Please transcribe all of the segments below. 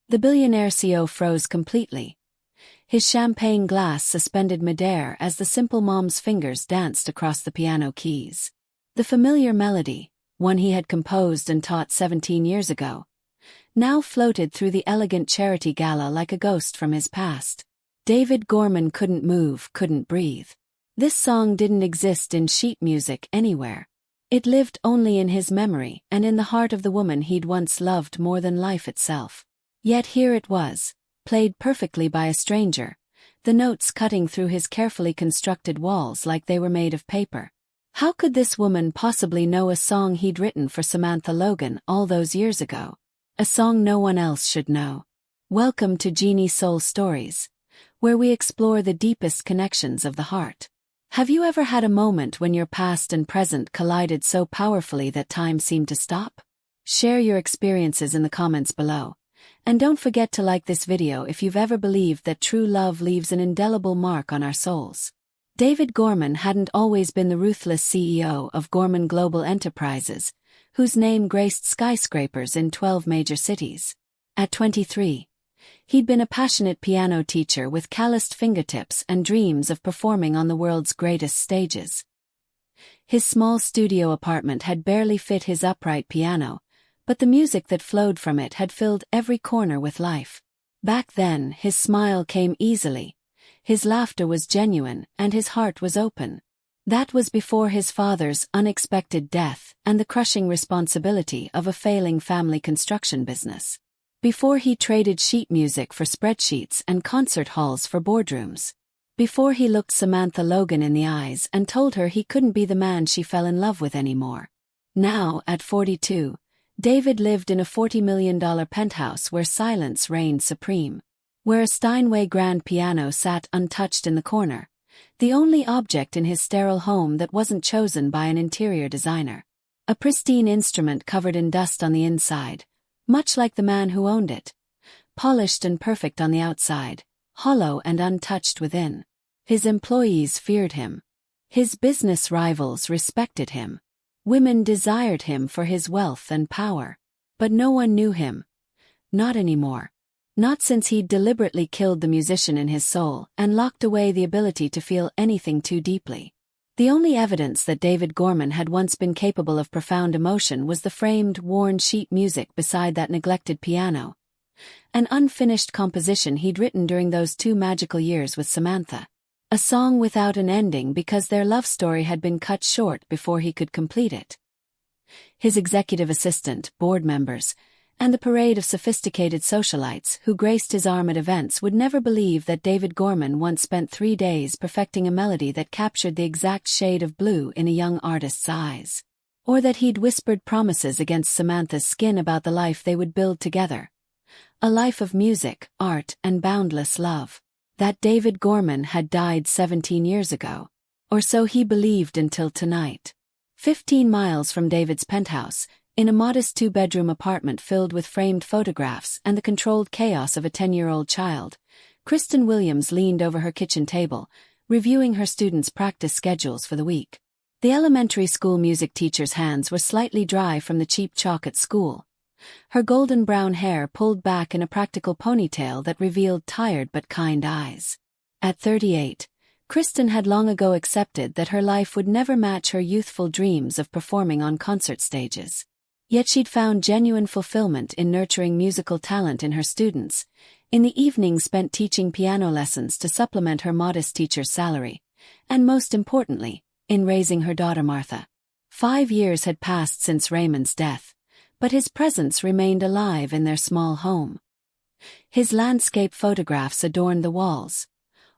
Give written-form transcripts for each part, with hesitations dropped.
The billionaire CEO froze completely, his champagne glass suspended midair as the simple mom's fingers danced across the piano keys. The familiar melody, one he had composed and taught 17 years ago, now floated through the elegant charity gala like a ghost from his past. David Gorman couldn't move, couldn't breathe. This song didn't exist in sheet music anywhere. It lived only in his memory and in the heart of the woman he'd once loved more than life itself. Yet here it was, played perfectly by a stranger, the notes cutting through his carefully constructed walls like they were made of paper. How could this woman possibly know a song he'd written for Samantha Logan all those years ago? A song no one else should know. Welcome to Genie Soul Stories, where we explore the deepest connections of the heart. Have you ever had a moment when your past and present collided so powerfully that time seemed to stop? Share your experiences in the comments below. And don't forget to like this video if you've ever believed that true love leaves an indelible mark on our souls. David Gorman hadn't always been the ruthless CEO of Gorman Global Enterprises, whose name graced skyscrapers in 12 major cities. At 23, he'd been a passionate piano teacher with calloused fingertips and dreams of performing on the world's greatest stages. His small studio apartment had barely fit his upright piano, but the music that flowed from it had filled every corner with life. Back then, his smile came easily, his laughter was genuine, and his heart was open. That was before his father's unexpected death and the crushing responsibility of a failing family construction business. Before he traded sheet music for spreadsheets and concert halls for boardrooms. Before he looked Samantha Logan in the eyes and told her he couldn't be the man she fell in love with anymore. Now, at 42, David lived in a $40 million penthouse where silence reigned supreme. Where a Steinway grand piano sat untouched in the corner, the only object in his sterile home that wasn't chosen by an interior designer. A pristine instrument covered in dust on the inside, much like the man who owned it. Polished and perfect on the outside, hollow and untouched within. His employees feared him. His business rivals respected him. Women desired him for his wealth and power. But no one knew him. Not anymore. Not since he'd deliberately killed the musician in his soul and locked away the ability to feel anything too deeply. The only evidence that David Gorman had once been capable of profound emotion was the framed, worn sheet music beside that neglected piano. An unfinished composition he'd written during those 2 magical years with Samantha. A song without an ending because their love story had been cut short before he could complete it. His executive assistant, board members, and the parade of sophisticated socialites who graced his arm at events would never believe that David Gorman once spent 3 days perfecting a melody that captured the exact shade of blue in a young artist's eyes. Or that he'd whispered promises against Samantha's skin about the life they would build together. A life of music, art, and boundless love. That David Gorman had died 17 years ago. Or so he believed until tonight. 15 miles from David's penthouse, in a modest 2-bedroom apartment filled with framed photographs and the controlled chaos of a 10-year-old child, Kristen Williams leaned over her kitchen table, reviewing her students' practice schedules for the week. The elementary school music teacher's hands were slightly dry from the cheap chalk at school. Her golden brown hair pulled back in a practical ponytail that revealed tired but kind eyes. At 38, Kristen had long ago accepted that her life would never match her youthful dreams of performing on concert stages. Yet she'd found genuine fulfillment in nurturing musical talent in her students, in the evenings spent teaching piano lessons to supplement her modest teacher's salary, and most importantly, in raising her daughter Martha. 5 years had passed since Raymond's death, but his presence remained alive in their small home. His landscape photographs adorned the walls,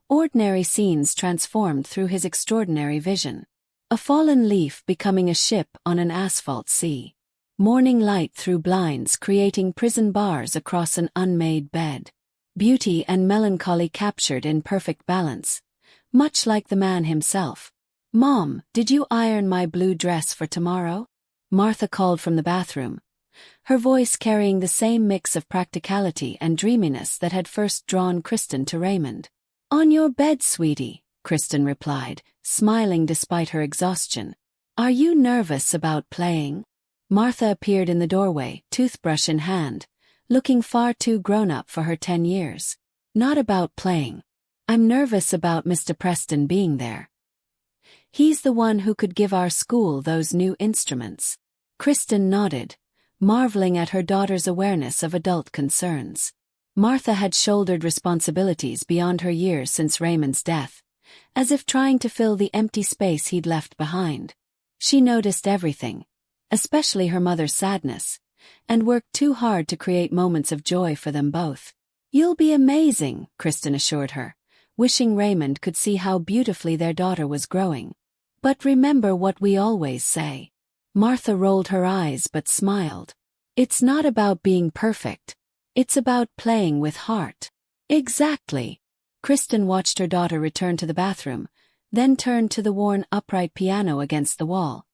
ordinary scenes transformed through his extraordinary vision. A fallen leaf becoming a ship on an asphalt sea. Morning light through blinds creating prison bars across an unmade bed. Beauty and melancholy captured in perfect balance, much like the man himself. "Mom, did you iron my blue dress for tomorrow?" Martha called from the bathroom, her voice carrying the same mix of practicality and dreaminess that had first drawn Kristen to Raymond. "On your bed, sweetie," Kristen replied, smiling despite her exhaustion. "Are you nervous about playing?" Martha appeared in the doorway, toothbrush in hand, looking far too grown-up for her 10 years. Not about playing. I'm nervous about Mr. Preston being there. He's the one who could give our school those new instruments. Kristen nodded, marveling at her daughter's awareness of adult concerns. Martha had shouldered responsibilities beyond her years since Raymond's death, as if trying to fill the empty space he'd left behind. She noticed everything, especially her mother's sadness, and worked too hard to create moments of joy for them both. "You'll be amazing," Kristen assured her, wishing Raymond could see how beautifully their daughter was growing. "But remember what we always say." Martha rolled her eyes but smiled. "It's not about being perfect. It's about playing with heart." "Exactly." Kristen watched her daughter return to the bathroom, then turned to the worn upright piano against the wall,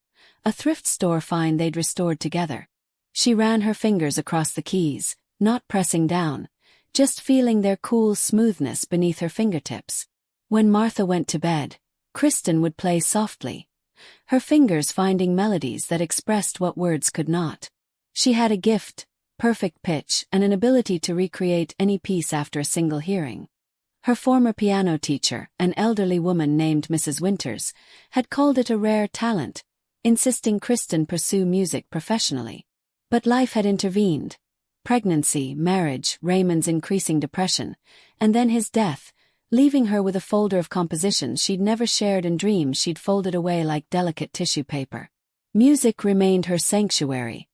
a thrift store find they'd restored together. She ran her fingers across the keys, not pressing down, just feeling their cool smoothness beneath her fingertips. When Martha went to bed, Kristen would play softly, her fingers finding melodies that expressed what words could not. She had a gift, perfect pitch, and an ability to recreate any piece after a single hearing. Her former piano teacher, an elderly woman named Mrs. Winters, had called it a rare talent, insisting Kristen pursue music professionally. But life had intervened. Pregnancy, marriage, Raymond's increasing depression, and then his death, leaving her with a folder of compositions she'd never shared and dreams she'd folded away like delicate tissue paper. Music remained her sanctuary,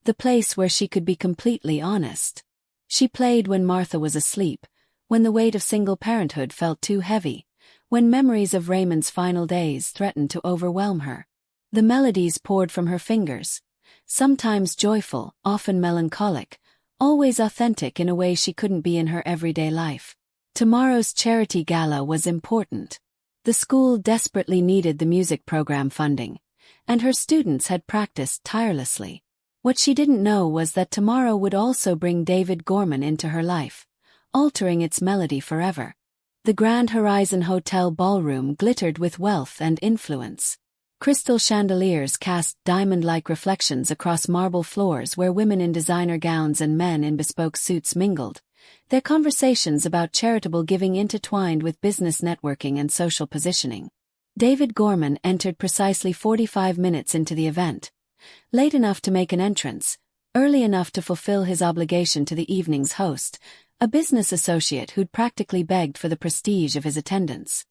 the place where she could be completely honest. She played when Martha was asleep, when the weight of single parenthood felt too heavy, when memories of Raymond's final days threatened to overwhelm her. The melodies poured from her fingers, sometimes joyful, often melancholic, always authentic in a way she couldn't be in her everyday life. Tomorrow's charity gala was important. The school desperately needed the music program funding, and her students had practiced tirelessly. What she didn't know was that tomorrow would also bring David Gorman into her life, altering its melody forever. The Grand Horizon Hotel ballroom glittered with wealth and influence. Crystal chandeliers cast diamond-like reflections across marble floors where women in designer gowns and men in bespoke suits mingled, their conversations about charitable giving intertwined with business networking and social positioning. David Gorman entered precisely 45 minutes into the event, late enough to make an entrance, early enough to fulfill his obligation to the evening's host, a business associate who'd practically begged for the prestige of his attendance.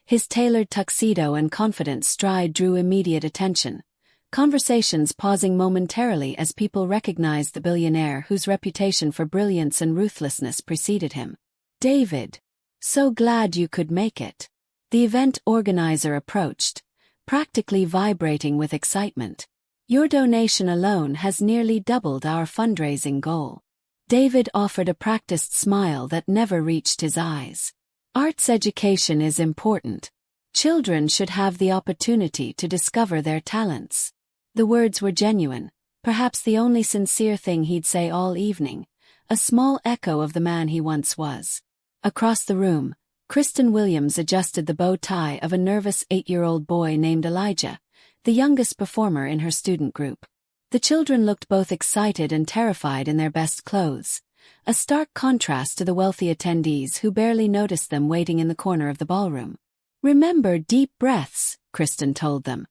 His tailored tuxedo and confident stride drew immediate attention, conversations pausing momentarily as people recognized the billionaire whose reputation for brilliance and ruthlessness preceded him. "David, so glad you could make it." The event organizer approached, practically vibrating with excitement. "Your donation alone has nearly doubled our fundraising goal." David offered a practiced smile that never reached his eyes. "Arts education is important. Children should have the opportunity to discover their talents." The words were genuine, perhaps the only sincere thing he'd say all evening, a small echo of the man he once was. Across the room, Kristen Williams adjusted the bow tie of a nervous 8-year-old boy named Elijah, the youngest performer in her student group. The children looked both excited and terrified in their best clothes, a stark contrast to the wealthy attendees who barely noticed them waiting in the corner of the ballroom. "Remember deep breaths," Kristen told them,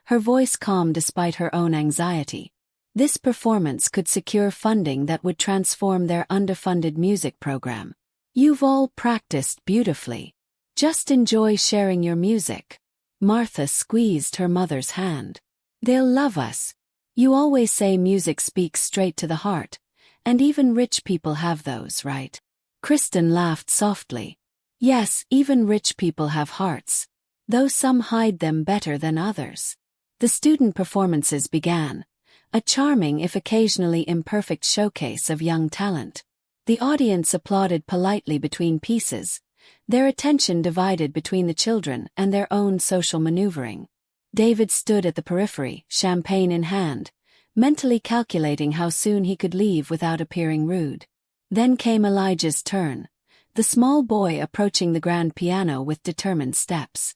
her voice calm despite her own anxiety. This performance could secure funding that would transform their underfunded music program. "You've all practiced beautifully. Just enjoy sharing your music." Martha squeezed her mother's hand. "They'll love us. You always say music speaks straight to the heart, and even rich people have those, right?" Kristen laughed softly. "Yes, even rich people have hearts, though some hide them better than others." The student performances began, a charming if occasionally imperfect showcase of young talent. The audience applauded politely between pieces, their attention divided between the children and their own social maneuvering. David stood at the periphery, champagne in hand, mentally calculating how soon he could leave without appearing rude. Then came Elijah's turn, the small boy approaching the grand piano with determined steps.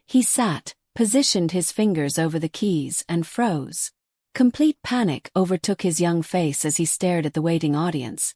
He sat, positioned his fingers over the keys and froze. Complete panic overtook his young face as he stared at the waiting audience,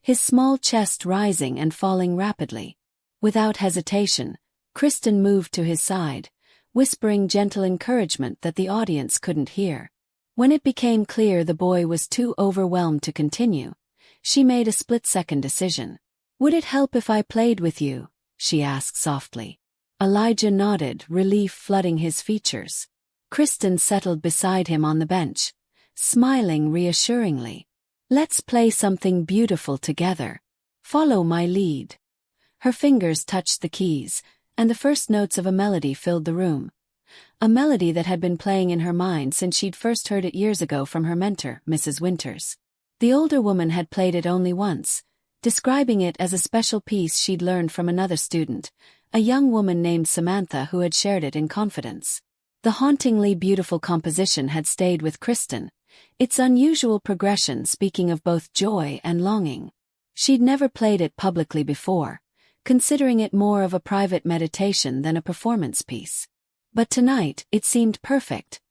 his small chest rising and falling rapidly. Without hesitation, Kristen moved to his side, whispering gentle encouragement that the audience couldn't hear. When it became clear the boy was too overwhelmed to continue, she made a split-second decision. "Would it help if I played with you?" she asked softly. Elijah nodded, relief flooding his features. Kristen settled beside him on the bench, smiling reassuringly. "Let's play something beautiful together. Follow my lead." Her fingers touched the keys, and the first notes of a melody filled the room. A melody that had been playing in her mind since she'd first heard it years ago from her mentor, Mrs. Winters. The older woman had played it only once, describing it as a special piece she'd learned from another student, a young woman named Samantha who had shared it in confidence. The hauntingly beautiful composition had stayed with Kristen, its unusual progression speaking of both joy and longing. She'd never played it publicly before, considering it more of a private meditation than a performance piece. But tonight it seemed perfect,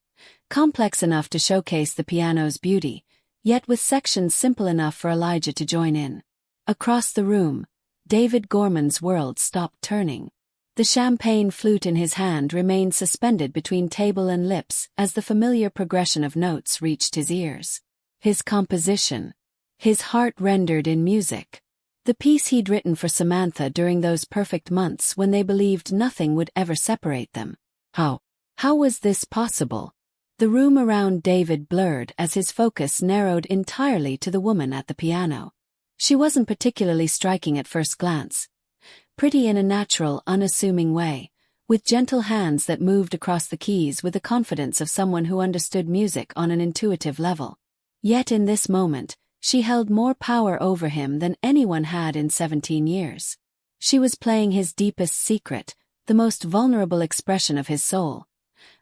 complex enough to showcase the piano's beauty, yet with sections simple enough for Elijah to join in. Across the room, David Gorman's world stopped turning. The champagne flute in his hand remained suspended between table and lips as the familiar progression of notes reached his ears. His composition, his heart rendered in music. The piece he'd written for Samantha during those perfect months when they believed nothing would ever separate them. How was this possible? The room around David blurred as his focus narrowed entirely to the woman at the piano. She wasn't particularly striking at first glance. Pretty in a natural, unassuming way, with gentle hands that moved across the keys with the confidence of someone who understood music on an intuitive level. Yet in this moment, she held more power over him than anyone had in 17 years. She was playing his deepest secret, the most vulnerable expression of his soul.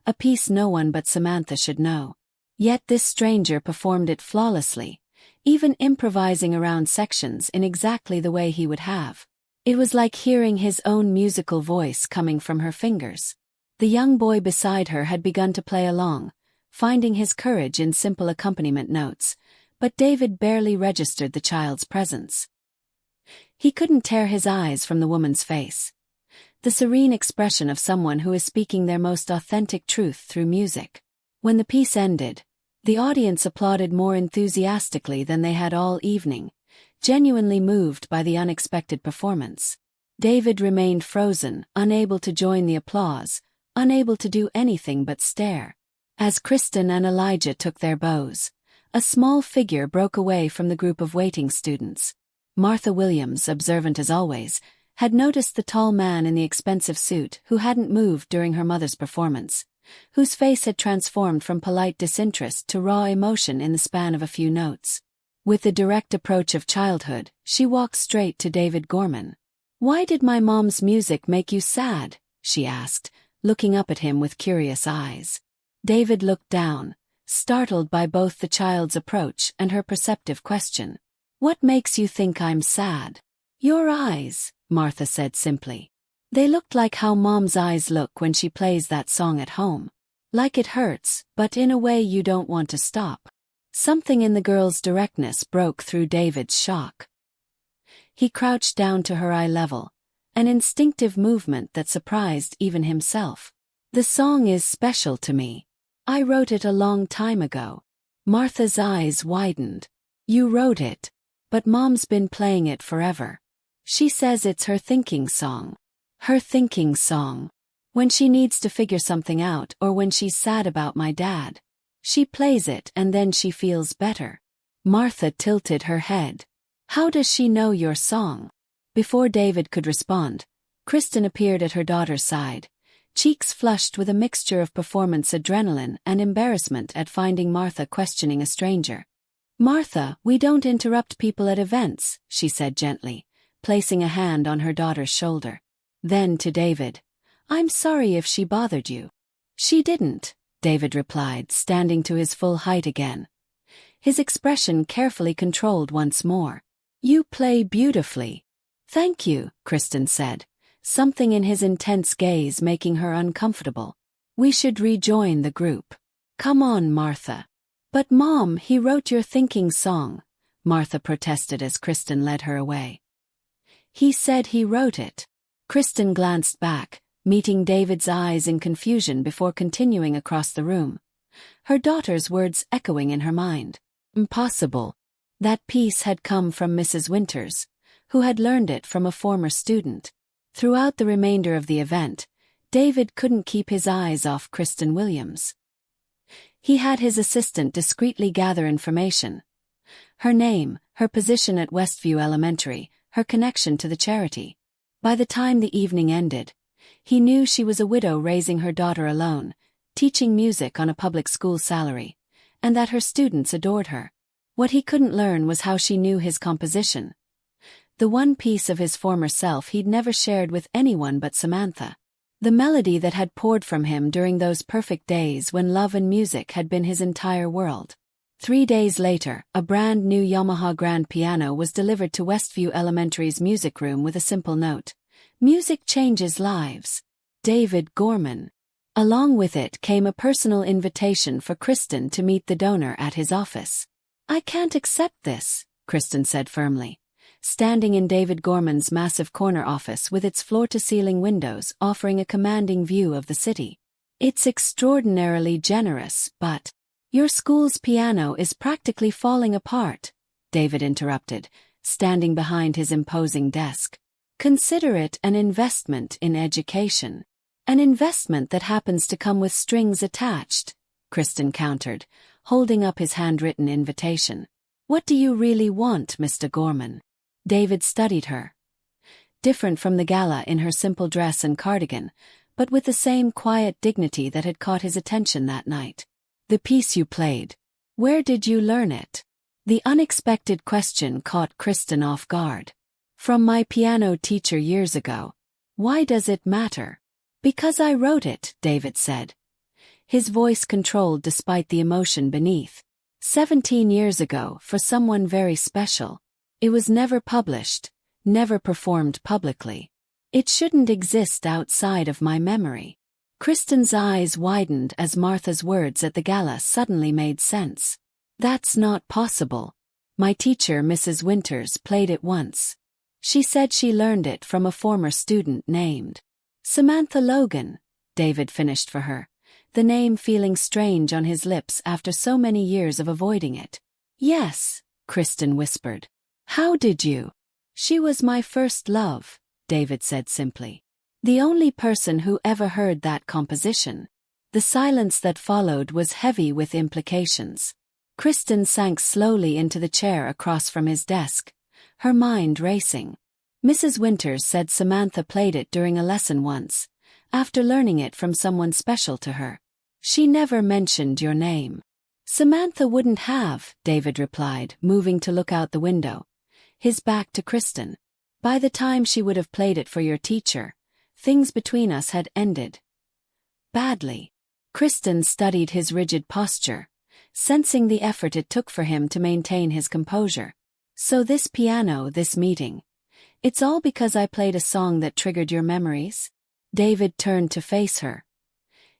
A piece no one but Samantha should know. Yet this stranger performed it flawlessly, even improvising around sections in exactly the way he would have. It was like hearing his own musical voice coming from her fingers. The young boy beside her had begun to play along, finding his courage in simple accompaniment notes, but David barely registered the child's presence. He couldn't tear his eyes from the woman's face. The serene expression of someone who is speaking their most authentic truth through music. When the piece ended, the audience applauded more enthusiastically than they had all evening, genuinely moved by the unexpected performance. David remained frozen, unable to join the applause, unable to do anything but stare. As Kristen and Elijah took their bows, a small figure broke away from the group of waiting students. Martha Williams, observant as always, had noticed the tall man in the expensive suit who hadn't moved during her mother's performance, whose face had transformed from polite disinterest to raw emotion in the span of a few notes. With the direct approach of childhood, she walked straight to David Gorman. "Why did my mom's music make you sad?" she asked, looking up at him with curious eyes. David looked down, startled by both the child's approach and her perceptive question. "What makes you think I'm sad?" "Your eyes," Martha said simply. "They looked like how Mom's eyes look when she plays that song at home. Like it hurts, but in a way you don't want to stop." Something in the girl's directness broke through David's shock. He crouched down to her eye level, an instinctive movement that surprised even himself. "The song is special to me. I wrote it a long time ago." Martha's eyes widened. "You wrote it? But Mom's been playing it forever. She says it's her thinking song." "Her thinking song. When she needs to figure something out or when she's sad about my dad. She plays it and then she feels better." Martha tilted her head. "How does she know your song?" Before David could respond, Kristen appeared at her daughter's side, cheeks flushed with a mixture of performance adrenaline and embarrassment at finding Martha questioning a stranger. "Martha, we don't interrupt people at events," she said gently, placing a hand on her daughter's shoulder. Then to David, "I'm sorry if she bothered you." "She didn't," David replied, standing to his full height again. His expression carefully controlled once more. "You play beautifully." "Thank you," Kristen said, something in his intense gaze making her uncomfortable. "We should rejoin the group." "Come on, Martha." But Mom, he wrote your thinking song, Martha protested as Kristen led her away. He said he wrote it. Kristen glanced back, meeting David's eyes in confusion before continuing across the room, her daughter's words echoing in her mind. Impossible. That piece had come from Mrs. Winters, who had learned it from a former student. Throughout the remainder of the event, David couldn't keep his eyes off Kristen Williams. He had his assistant discreetly gather information. Her name, her position at Westview Elementary, her connection to the charity. By the time the evening ended, he knew she was a widow raising her daughter alone, teaching music on a public school salary, and that her students adored her. What he couldn't learn was how she knew his composition. The one piece of his former self he'd never shared with anyone but Samantha. The melody that had poured from him during those perfect days when love and music had been his entire world. 3 days later, a brand new Yamaha grand piano was delivered to Westview Elementary's music room with a simple note. Music changes lives. David Gorman. Along with it came a personal invitation for Kristen to meet the donor at his office. I can't accept this, Kristen said firmly, standing in David Gorman's massive corner office with its floor-to-ceiling windows offering a commanding view of the city. It's extraordinarily generous, but your school's piano is practically falling apart, David interrupted, standing behind his imposing desk. Consider it an investment in education. An investment that happens to come with strings attached, Kristen countered, holding up his handwritten invitation. What do you really want, Mr. Gorman? David studied her. Different from the gala in her simple dress and cardigan, but with the same quiet dignity that had caught his attention that night. The piece you played. Where did you learn it? The unexpected question caught Kristen off guard. From my piano teacher years ago. Why does it matter? Because I wrote it, David said. His voice controlled despite the emotion beneath. 17 years ago, for someone very special. It was never published, never performed publicly. It shouldn't exist outside of my memory. Kristen's eyes widened as Martha's words at the gala suddenly made sense. That's not possible. My teacher, Mrs. Winters, played it once. She said she learned it from a former student named Samantha Logan, David finished for her, the name feeling strange on his lips after so many years of avoiding it. Yes, Kristen whispered. How did you? She was my first love, David said simply. The only person who ever heard that composition. The silence that followed was heavy with implications. Kristen sank slowly into the chair across from his desk, her mind racing. Mrs. Winters said Samantha played it during a lesson once, after learning it from someone special to her. She never mentioned your name. Samantha wouldn't have, David replied, moving to look out the window, his back to Kristen. By the time she would have played it for your teacher, things between us had ended. Badly. Kristen studied his rigid posture, sensing the effort it took for him to maintain his composure. So this piano, this meeting. It's all because I played a song that triggered your memories? David turned to face her.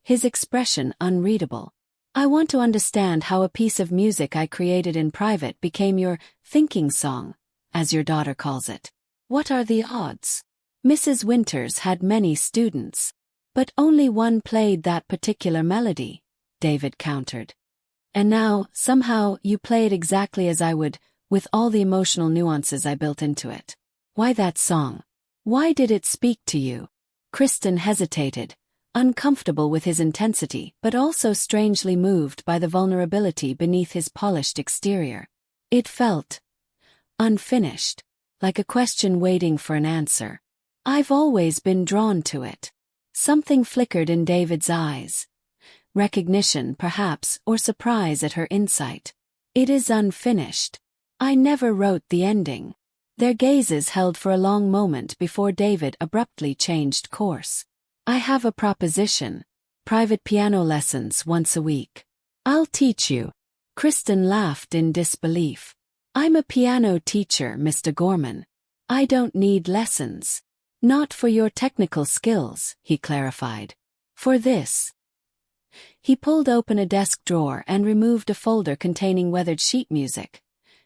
His expression unreadable. I want to understand how a piece of music I created in private became your thinking song, as your daughter calls it. What are the odds? Mrs. Winters had many students, but only one played that particular melody, David countered. And now, somehow, you play it exactly as I would, with all the emotional nuances I built into it. Why that song? Why did it speak to you? Kristen hesitated, uncomfortable with his intensity but also strangely moved by the vulnerability beneath his polished exterior. It felt unfinished, like a question waiting for an answer. I've always been drawn to it. Something flickered in David's eyes. Recognition, perhaps, or surprise at her insight. It is unfinished. I never wrote the ending. Their gazes held for a long moment before David abruptly changed course. I have a proposition. Private piano lessons once a week. I'll teach you. Kristen laughed in disbelief. I'm a piano teacher, Mr. Gorman. I don't need lessons. Not for your technical skills, he clarified. For this. He pulled open a desk drawer and removed a folder containing weathered sheet music,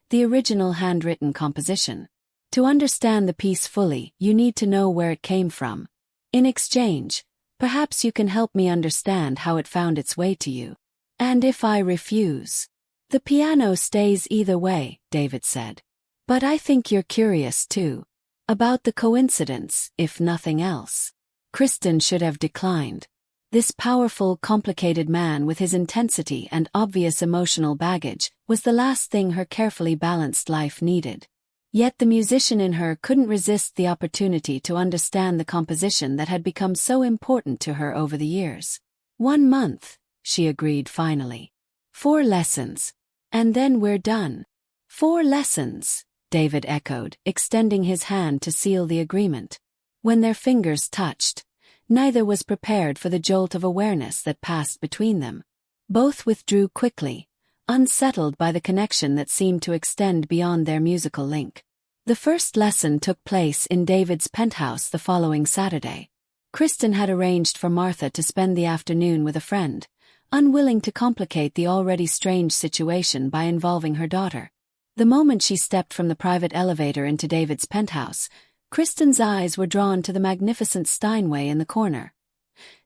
the original handwritten composition. To understand the piece fully, you need to know where it came from. In exchange, perhaps you can help me understand how it found its way to you. And if I refuse? The piano stays either way, David said. But I think you're curious too. About the coincidence, if nothing else. Kristen should have declined. This powerful, complicated man with his intensity and obvious emotional baggage was the last thing her carefully balanced life needed. Yet the musician in her couldn't resist the opportunity to understand the composition that had become so important to her over the years. 1 month, she agreed finally. 4 lessons. And then we're done. 4 lessons, David echoed, extending his hand to seal the agreement. When their fingers touched, neither was prepared for the jolt of awareness that passed between them. Both withdrew quickly, unsettled by the connection that seemed to extend beyond their musical link. The first lesson took place in David's penthouse the following Saturday. Kristen had arranged for Martha to spend the afternoon with a friend, unwilling to complicate the already strange situation by involving her daughter. The moment she stepped from the private elevator into David's penthouse, Kristen's eyes were drawn to the magnificent Steinway in the corner,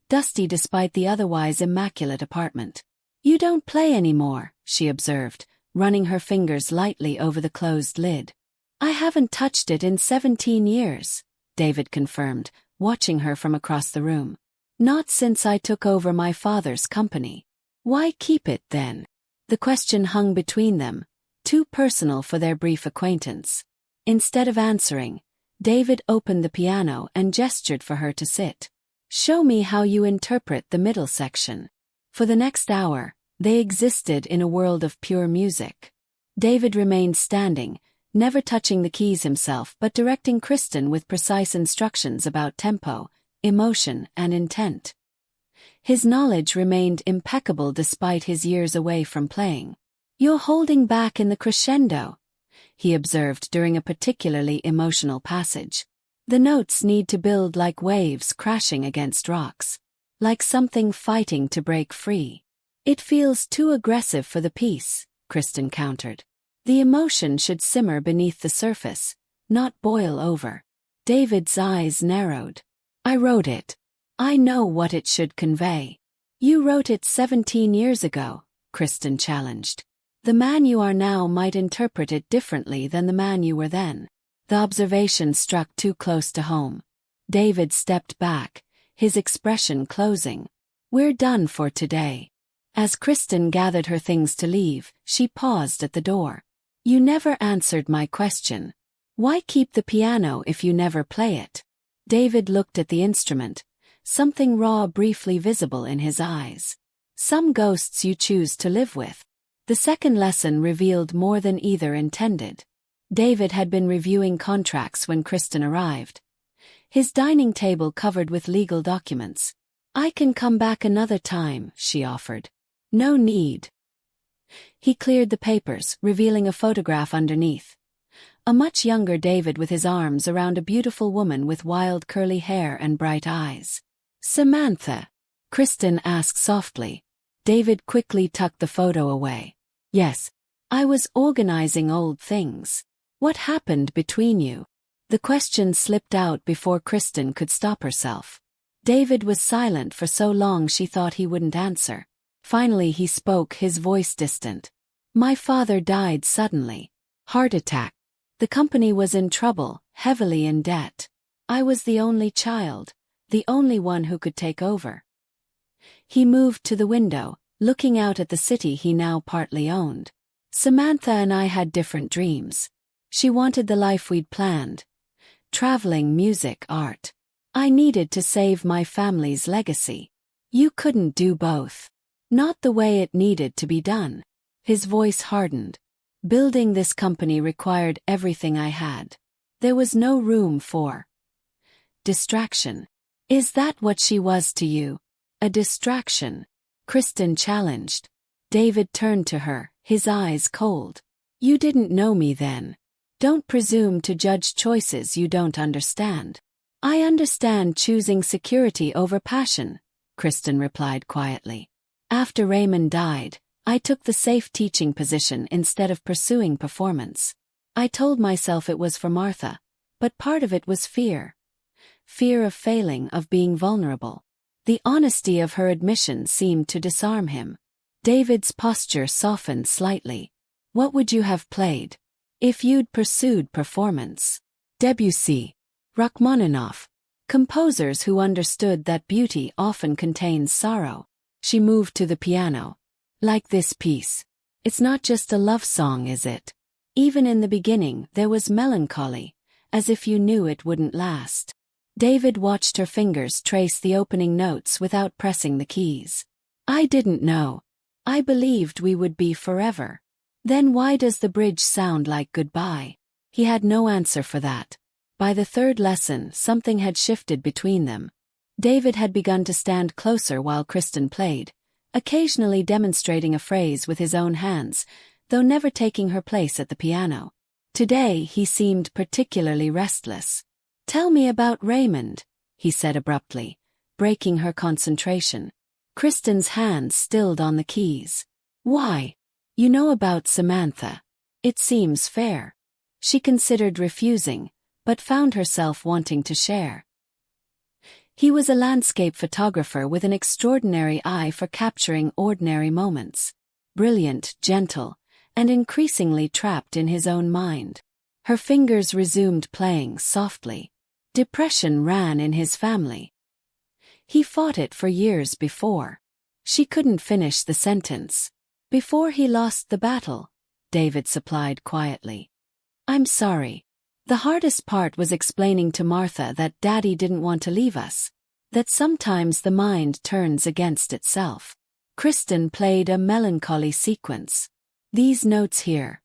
dusty despite the otherwise immaculate apartment. "You don't play anymore," she observed, running her fingers lightly over the closed lid. "I haven't touched it in 17 years, David confirmed, watching her from across the room. "Not since I took over my father's company." "Why keep it then?" The question hung between them, too personal for their brief acquaintance. Instead of answering, David opened the piano and gestured for her to sit. "Show me how you interpret the middle section." For the next hour, they existed in a world of pure music. David remained standing, never touching the keys himself but directing Kristen with precise instructions about tempo, emotion, and intent. His knowledge remained impeccable despite his years away from playing. "You're holding back in the crescendo," he observed during a particularly emotional passage. "The notes need to build like waves crashing against rocks, like something fighting to break free." "It feels too aggressive for the piece," Kristen countered. "The emotion should simmer beneath the surface, not boil over." David's eyes narrowed. "I wrote it. I know what it should convey." "You wrote it 17 years ago," Kristen challenged. "The man you are now might interpret it differently than the man you were then." The observation struck too close to home. David stepped back, his expression closing. "We're done for today." As Kristen gathered her things to leave, she paused at the door. "You never answered my question. Why keep the piano if you never play it?" David looked at the instrument, something raw briefly visible in his eyes. "Some ghosts you choose to live with." The second lesson revealed more than either intended. David had been reviewing contracts when Kristen arrived, his dining table covered with legal documents. "I can come back another time," she offered. "No need." He cleared the papers, revealing a photograph underneath. A much younger David with his arms around a beautiful woman with wild curly hair and bright eyes. "Samantha?" Kristen asked softly. David quickly tucked the photo away. "Yes. I was organizing old things." "What happened between you?" The question slipped out before Kristen could stop herself. David was silent for so long she thought he wouldn't answer. Finally he spoke, his voice distant. "My father died suddenly. Heart attack. The company was in trouble, heavily in debt. I was the only child, the only one who could take over." He moved to the window, looking out at the city he now partly owned. "Samantha and I had different dreams. She wanted the life we'd planned. Traveling, music, art. I needed to save my family's legacy. You couldn't do both. Not the way it needed to be done." His voice hardened. "Building this company required everything I had. There was no room for distraction." "Is that what she was to you? A distraction?" Kristen challenged. David turned to her, his eyes cold. "You didn't know me then. Don't presume to judge choices you don't understand." "I understand choosing security over passion," Kristen replied quietly. After Raymond died, I took the safe teaching position instead of pursuing performance. I told myself it was for Martha, but part of it was fear. Fear of failing, of being vulnerable. The honesty of her admission seemed to disarm him. David's posture softened slightly. What would you have played if you'd pursued performance? Debussy, Rachmaninoff, composers who understood that beauty often contains sorrow. She moved to the piano. Like this piece. It's not just a love song, is it? Even in the beginning there was melancholy, as if you knew it wouldn't last. David watched her fingers trace the opening notes without pressing the keys. I didn't know. I believed we would be forever. Then why does the bridge sound like goodbye? He had no answer for that. By the third lesson, something had shifted between them. David had begun to stand closer while Kristen played, occasionally demonstrating a phrase with his own hands, though never taking her place at the piano. Today he seemed particularly restless. Tell me about Raymond, he said abruptly, breaking her concentration. Kristen's hands stilled on the keys. Why? You know about Samantha. It seems fair. She considered refusing, but found herself wanting to share. He was a landscape photographer with an extraordinary eye for capturing ordinary moments. Brilliant, gentle, and increasingly trapped in his own mind. Her fingers resumed playing softly. Depression ran in his family. He fought it for years before. She couldn't finish the sentence. Before he lost the battle, David supplied quietly. I'm sorry. The hardest part was explaining to Martha that Daddy didn't want to leave us. That sometimes the mind turns against itself. Kristen played a melancholy sequence. These notes here.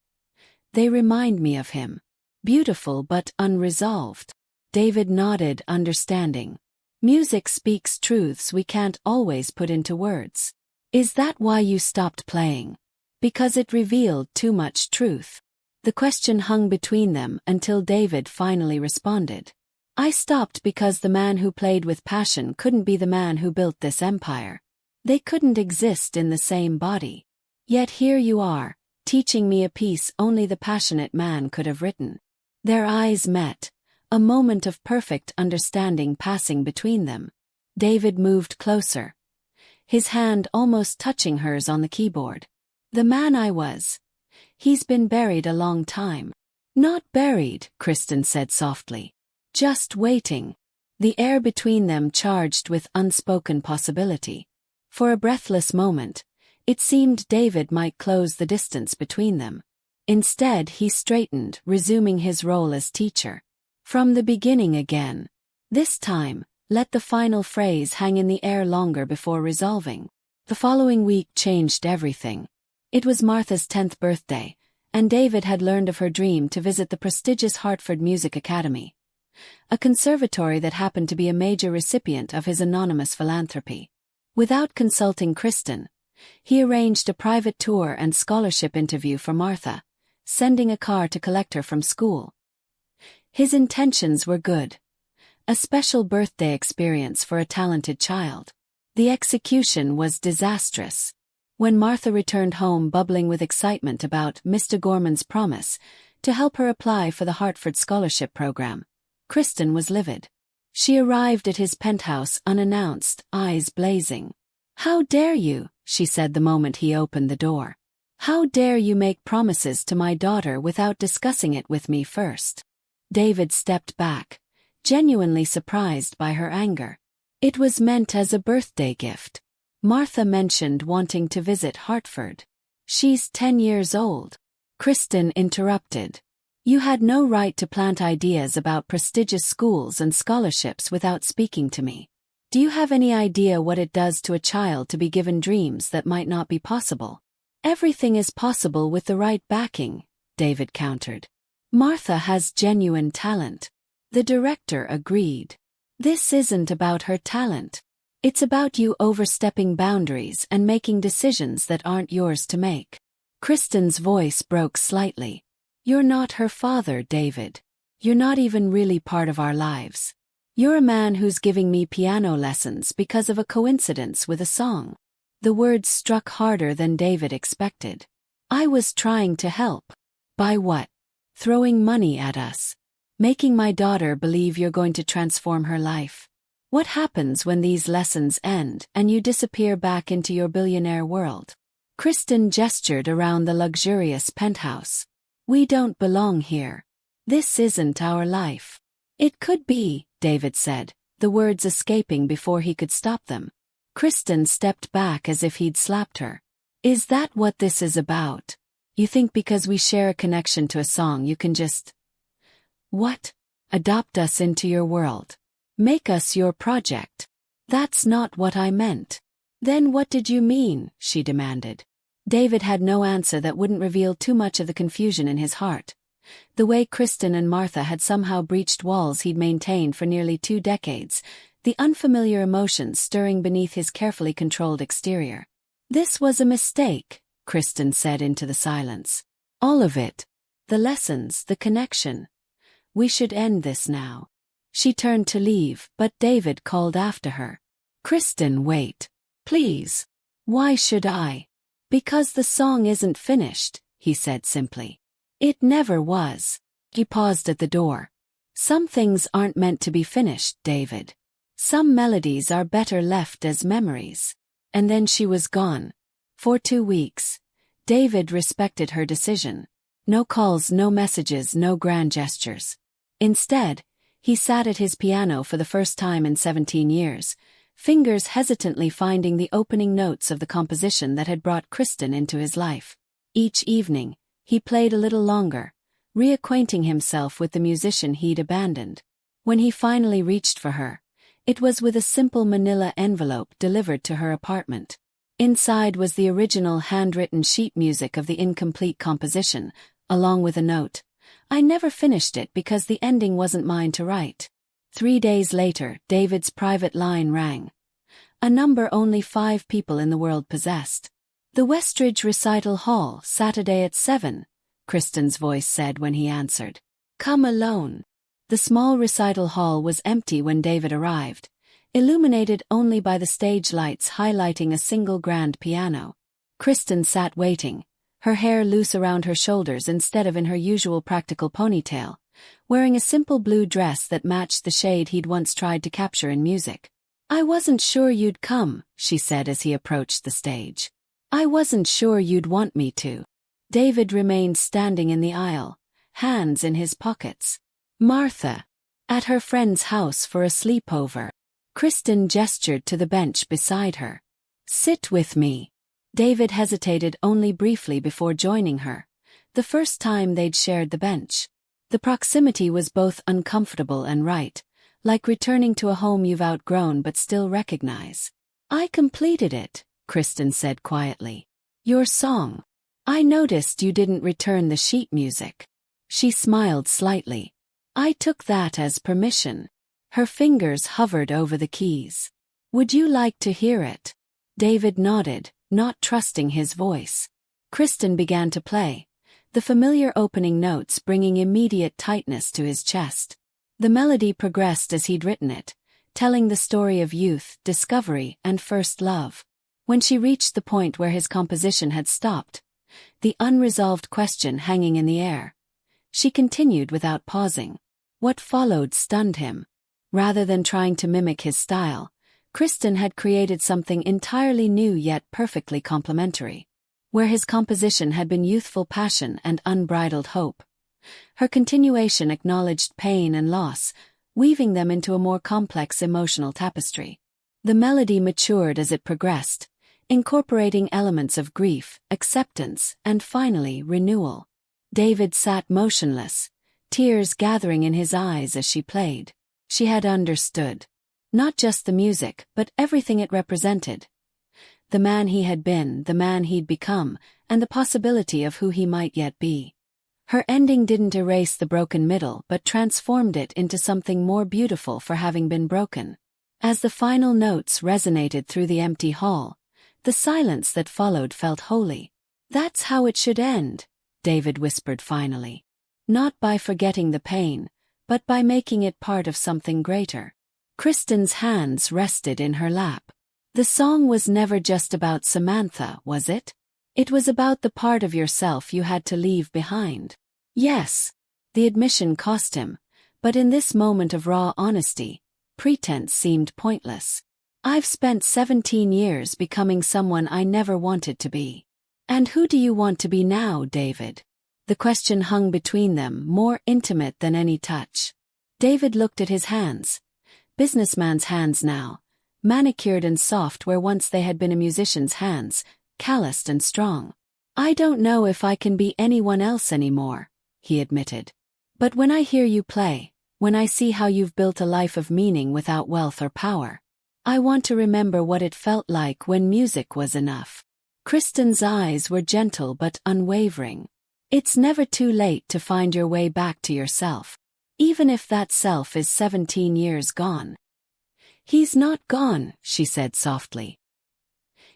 They remind me of him. Beautiful but unresolved. David nodded, understanding. Music speaks truths we can't always put into words. Is that why you stopped playing? Because it revealed too much truth. The question hung between them until David finally responded. I stopped because the man who played with passion couldn't be the man who built this empire. They couldn't exist in the same body. Yet here you are, teaching me a piece only the passionate man could have written. Their eyes met, a moment of perfect understanding passing between them. David moved closer, his hand almost touching hers on the keyboard. The man I was. He's been buried a long time. Not buried, Kristen said softly. Just waiting. The air between them charged with unspoken possibility. For a breathless moment, it seemed David might close the distance between them. Instead he straightened, resuming his role as teacher. From the beginning again. This time, let the final phrase hang in the air longer before resolving. The following week changed everything. It was Martha's 10th birthday, and David had learned of her dream to visit the prestigious Hartford Music Academy, a conservatory that happened to be a major recipient of his anonymous philanthropy. Without consulting Kristen, he arranged a private tour and scholarship interview for Martha, sending a car to collect her from school. His intentions were good. A special birthday experience for a talented child. The execution was disastrous. When Martha returned home bubbling with excitement about Mr. Gorman's promise to help her apply for the Hartford Scholarship Program, Kristen was livid. She arrived at his penthouse unannounced, eyes blazing. How dare you, she said the moment he opened the door. How dare you make promises to my daughter without discussing it with me first? David stepped back, genuinely surprised by her anger. It was meant as a birthday gift. Martha mentioned wanting to visit Hartford. She's 10 years old. Kristen interrupted. You had no right to plant ideas about prestigious schools and scholarships without speaking to me. Do you have any idea what it does to a child to be given dreams that might not be possible? Everything is possible with the right backing, David countered. Martha has genuine talent. The director agreed. This isn't about her talent. It's about you overstepping boundaries and making decisions that aren't yours to make. Kristen's voice broke slightly. You're not her father, David. You're not even really part of our lives. You're a man who's giving me piano lessons because of a coincidence with a song. The words struck harder than David expected. I was trying to help. By what? Throwing money at us. Making my daughter believe you're going to transform her life. What happens when these lessons end and you disappear back into your billionaire world? Kristen gestured around the luxurious penthouse. We don't belong here. This isn't our life. It could be, David said, the words escaping before he could stop them. Kristen stepped back as if he'd slapped her. Is that what this is about? You think because we share a connection to a song you can just… What? Adopt us into your world. Make us your project. That's not what I meant. Then what did you mean? She demanded. David had no answer that wouldn't reveal too much of the confusion in his heart. The way Kristen and Martha had somehow breached walls he'd maintained for nearly 2 decades, the unfamiliar emotions stirring beneath his carefully controlled exterior. This was a mistake, Kristen said into the silence. All of it. The lessons, the connection. We should end this now. She turned to leave, but David called after her. Kristen, wait. Please. Why should I? Because the song isn't finished, he said simply. It never was. He paused at the door. Some things aren't meant to be finished, David. Some melodies are better left as memories. And then she was gone. For 2 weeks. David respected her decision. No calls, no messages, no grand gestures. Instead, he sat at his piano for the first time in 17 years, fingers hesitantly finding the opening notes of the composition that had brought Kristen into his life. Each evening, he played a little longer, reacquainting himself with the musician he'd abandoned. When he finally reached for her, it was with a simple manila envelope delivered to her apartment. Inside was the original handwritten sheet music of the incomplete composition, along with a note. I never finished it because the ending wasn't mine to write. 3 days later, David's private line rang. A number only 5 people in the world possessed. The Westridge Recital Hall, Saturday at 7, Kristen's voice said when he answered. Come alone. The small recital hall was empty when David arrived, illuminated only by the stage lights highlighting a single grand piano. Kristen sat waiting, her hair loose around her shoulders instead of in her usual practical ponytail, wearing a simple blue dress that matched the shade he'd once tried to capture in music. I wasn't sure you'd come, she said as he approached the stage. I wasn't sure you'd want me to. David remained standing in the aisle, hands in his pockets. Martha. At her friend's house for a sleepover. Kristen gestured to the bench beside her. Sit with me. David hesitated only briefly before joining her, the first time they'd shared the bench. The proximity was both uncomfortable and right, like returning to a home you've outgrown but still recognize. I completed it, Kristen said quietly. Your song. I noticed you didn't return the sheet music. She smiled slightly. I took that as permission. Her fingers hovered over the keys. Would you like to hear it? David nodded, not trusting his voice. Kristen began to play, the familiar opening notes bringing immediate tightness to his chest. The melody progressed as he'd written it, telling the story of youth, discovery, and first love. When she reached the point where his composition had stopped, the unresolved question hanging in the air, she continued without pausing. What followed stunned him. Rather than trying to mimic his style, Kristen had created something entirely new yet perfectly complementary. Where his composition had been youthful passion and unbridled hope, her continuation acknowledged pain and loss, weaving them into a more complex emotional tapestry. The melody matured as it progressed, incorporating elements of grief, acceptance, and finally renewal. David sat motionless, tears gathering in his eyes as she played. She had understood. Not just the music, but everything it represented. The man he had been, the man he'd become, and the possibility of who he might yet be. Her ending didn't erase the broken middle but transformed it into something more beautiful for having been broken. As the final notes resonated through the empty hall, the silence that followed felt holy. That's how it should end, David whispered finally. Not by forgetting the pain, but by making it part of something greater. Kristen's hands rested in her lap. The song was never just about Samantha, was it? It was about the part of yourself you had to leave behind. Yes. The admission cost him, but in this moment of raw honesty, pretense seemed pointless. I've spent 17 years becoming someone I never wanted to be. And who do you want to be now, David? The question hung between them, more intimate than any touch. David looked at his hands. Businessman's hands now, manicured and soft where once they had been a musician's hands, calloused and strong. I don't know if I can be anyone else anymore, he admitted. But when I hear you play, when I see how you've built a life of meaning without wealth or power, I want to remember what it felt like when music was enough. Kristen's eyes were gentle but unwavering. It's never too late to find your way back to yourself, even if that self is 17 years gone. He's not gone, she said softly.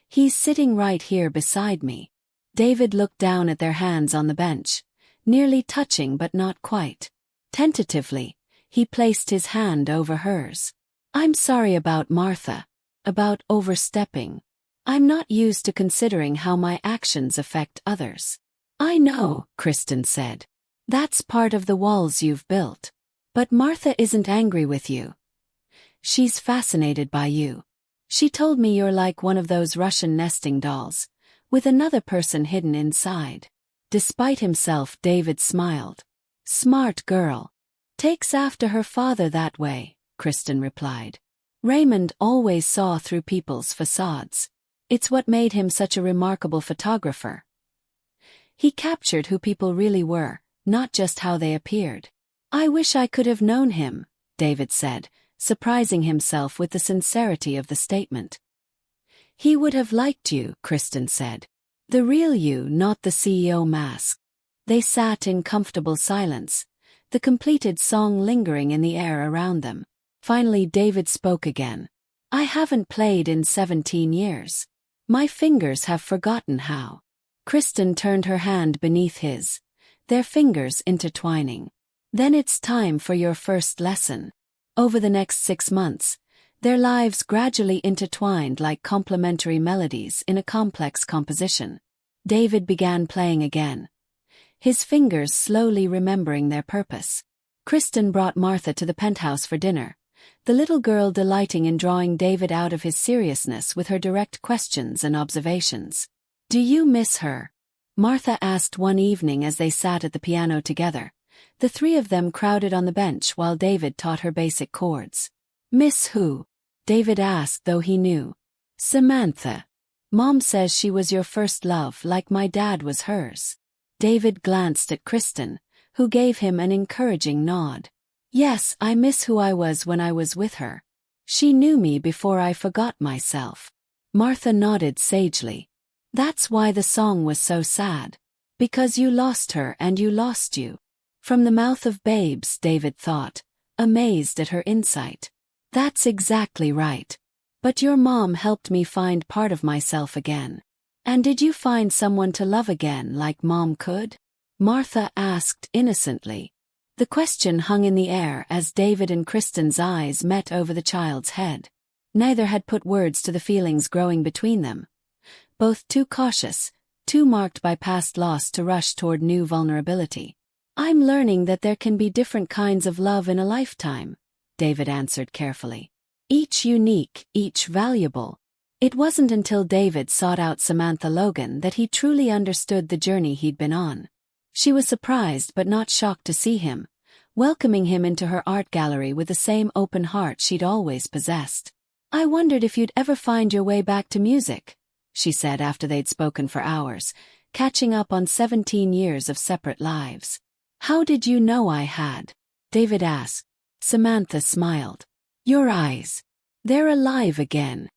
He's sitting right here beside me. David looked down at their hands on the bench, nearly touching but not quite. Tentatively, he placed his hand over hers. I'm sorry about Martha, about overstepping. I'm not used to considering how my actions affect others. I know, Kristen said. That's part of the walls you've built. But Martha isn't angry with you. She's fascinated by you. She told me you're like one of those Russian nesting dolls, with another person hidden inside. Despite himself, David smiled. Smart girl. Takes after her father that way, Kristen replied. Raymond always saw through people's facades. It's what made him such a remarkable photographer. He captured who people really were, not just how they appeared. I wish I could have known him, David said, surprising himself with the sincerity of the statement. He would have liked you, Kristen said. The real you, not the CEO mask. They sat in comfortable silence, the completed song lingering in the air around them. Finally David spoke again. I haven't played in 17 years. My fingers have forgotten how. Kristen turned her hand beneath his, their fingers intertwining. Then it's time for your first lesson. Over the next 6 months, their lives gradually intertwined like complementary melodies in a complex composition. David began playing again, his fingers slowly remembering their purpose. Kristen brought Martha to the penthouse for dinner, the little girl delighting in drawing David out of his seriousness with her direct questions and observations. Do you miss her? Martha asked one evening as they sat at the piano together. The three of them crowded on the bench while David taught her basic chords. Miss who? David asked, though he knew. Samantha. Mom says she was your first love like my dad was hers. David glanced at Kristen, who gave him an encouraging nod. Yes, I miss who I was when I was with her. She knew me before I forgot myself. Martha nodded sagely. That's why the song was so sad. Because you lost her and you lost you. From the mouth of babes, David thought, amazed at her insight. That's exactly right. But your mom helped me find part of myself again. And did you find someone to love again like Mom could? Martha asked innocently. The question hung in the air as David and Kristen's eyes met over the child's head. Neither had put words to the feelings growing between them. Both too cautious, too marked by past loss to rush toward new vulnerability. I'm learning that there can be different kinds of love in a lifetime, David answered carefully. Each unique, each valuable. It wasn't until David sought out Samantha Logan that he truly understood the journey he'd been on. She was surprised but not shocked to see him, welcoming him into her art gallery with the same open heart she'd always possessed. I wondered if you'd ever find your way back to music, she said after they'd spoken for hours, catching up on 17 years of separate lives. How did you know I had? David asked. Samantha smiled. Your eyes. They're alive again.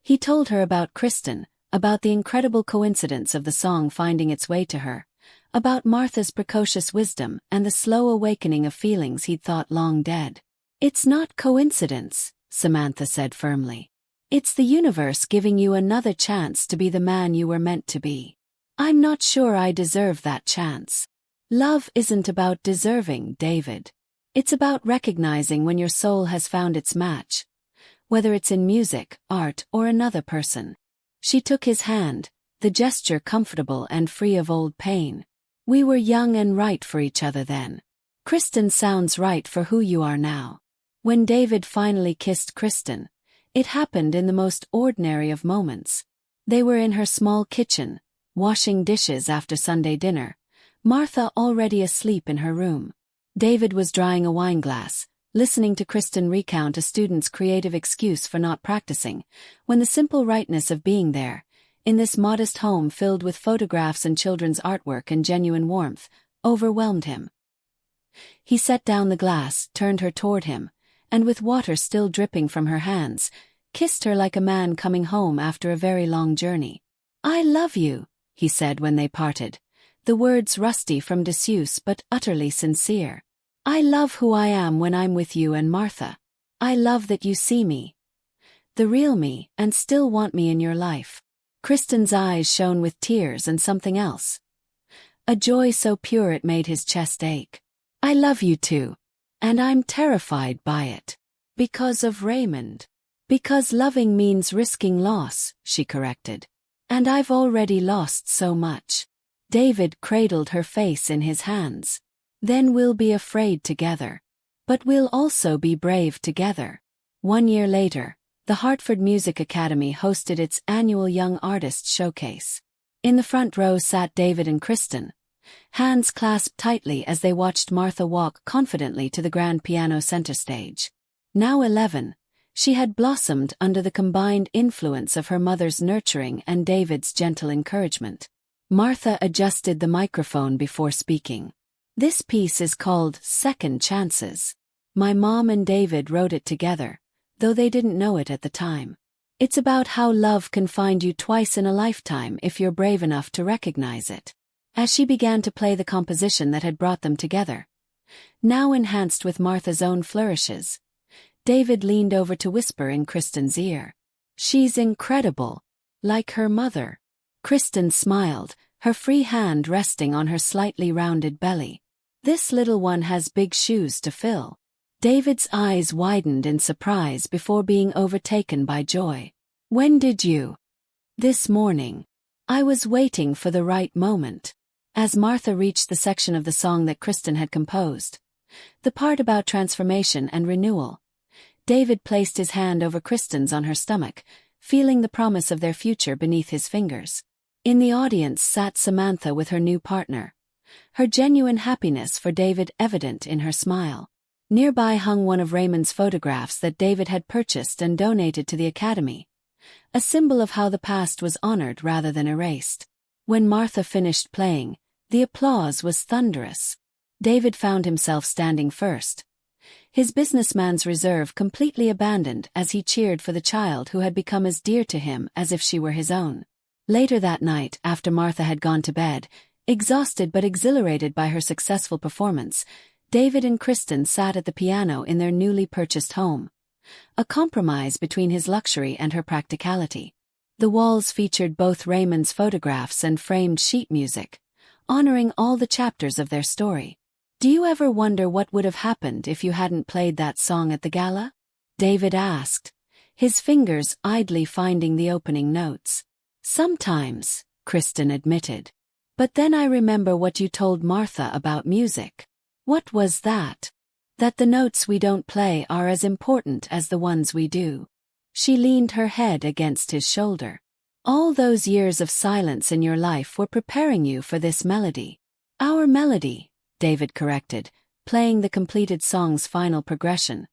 He told her about Kristen, about the incredible coincidence of the song finding its way to her, about Martha's precocious wisdom and the slow awakening of feelings he'd thought long dead. It's not coincidence, Samantha said firmly. It's the universe giving you another chance to be the man you were meant to be. I'm not sure I deserve that chance. Love isn't about deserving, David. It's about recognizing when your soul has found its match, whether it's in music, art, or another person. She took his hand, the gesture comfortable and free of old pain. We were young and right for each other then. Kristen sounds right for who you are now. When David finally kissed Kristen, it happened in the most ordinary of moments. They were in her small kitchen, washing dishes after Sunday dinner, Martha already asleep in her room. David was drying a wine glass, listening to Kristen recount a student's creative excuse for not practicing, when the simple rightness of being there, in this modest home filled with photographs and children's artwork and genuine warmth, overwhelmed him. He set down the glass, turned her toward him, and with water still dripping from her hands, kissed her like a man coming home after a very long journey. "I love you," he said when they parted, the words rusty from disuse but utterly sincere. "I love who I am when I'm with you and Martha. I love that you see me, the real me, and still want me in your life." Kristen's eyes shone with tears and something else, a joy so pure it made his chest ache. "I love you too. And I'm terrified by it. Because of Raymond. Because loving means risking loss," she corrected. "And I've already lost so much." David cradled her face in his hands. "Then we'll be afraid together. But we'll also be brave together." 1 year later, the Hartford Music Academy hosted its annual Young Artists Showcase. In the front row sat David and Kristen, hands clasped tightly as they watched Martha walk confidently to the grand piano center stage. Now 11, she had blossomed under the combined influence of her mother's nurturing and David's gentle encouragement. Martha adjusted the microphone before speaking. "This piece is called Second Chances. My mom and David wrote it together, though they didn't know it at the time. It's about how love can find you twice in a lifetime if you're brave enough to recognize it." As she began to play the composition that had brought them together, now enhanced with Martha's own flourishes, David leaned over to whisper in Kristen's ear, "She's incredible, like her mother." Kristen smiled, her free hand resting on her slightly rounded belly. "This little one has big shoes to fill." David's eyes widened in surprise before being overtaken by joy. "When did you?" "This morning. I was waiting for the right moment." As Martha reached the section of the song that Kristen had composed, the part about transformation and renewal, David placed his hand over Kristen's on her stomach, feeling the promise of their future beneath his fingers. In the audience sat Samantha with her new partner, her genuine happiness for David evident in her smile. Nearby hung one of Raymond's photographs that David had purchased and donated to the Academy, a symbol of how the past was honored rather than erased. When Martha finished playing, the applause was thunderous. David found himself standing first, his businessman's reserve completely abandoned as he cheered for the child who had become as dear to him as if she were his own. Later that night, after Martha had gone to bed, exhausted but exhilarated by her successful performance, David and Kristen sat at the piano in their newly purchased home, a compromise between his luxury and her practicality. The walls featured both Raymond's photographs and framed sheet music, honoring all the chapters of their story. "Do you ever wonder what would have happened if you hadn't played that song at the gala?" David asked, his fingers idly finding the opening notes. "Sometimes," Kristen admitted. "But then I remember what you told Martha about music." "What was that?" "That the notes we don't play are as important as the ones we do." She leaned her head against his shoulder. "All those years of silence in your life were preparing you for this melody." "Our melody," David corrected, playing the completed song's final progression,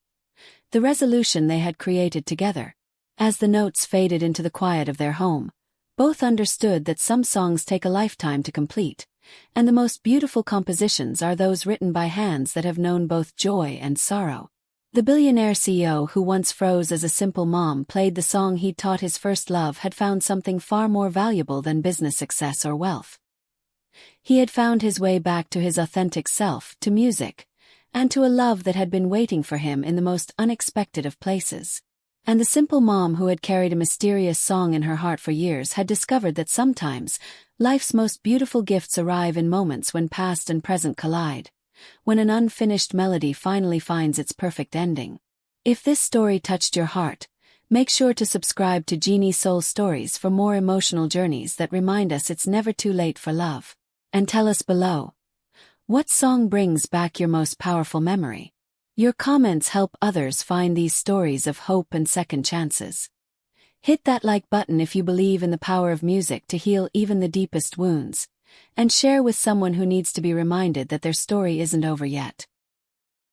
the resolution they had created together. As the notes faded into the quiet of their home, both understood that some songs take a lifetime to complete, and the most beautiful compositions are those written by hands that have known both joy and sorrow. The billionaire CEO who once froze as a simple mom played the song he'd taught his first love had found something far more valuable than business success or wealth. He had found his way back to his authentic self, to music, and to a love that had been waiting for him in the most unexpected of places. And the simple mom who had carried a mysterious song in her heart for years had discovered that sometimes, life's most beautiful gifts arrive in moments when past and present collide, when an unfinished melody finally finds its perfect ending. If this story touched your heart, Make sure to subscribe to Genie Soul Stories for more emotional journeys that remind us it's never too late for love. And tell us below, what song brings back your most powerful memory? Your comments help others find these stories of hope and second chances. Hit that like button if you believe in the power of music to heal even the deepest wounds, and share with someone who needs to be reminded that their story isn't over yet.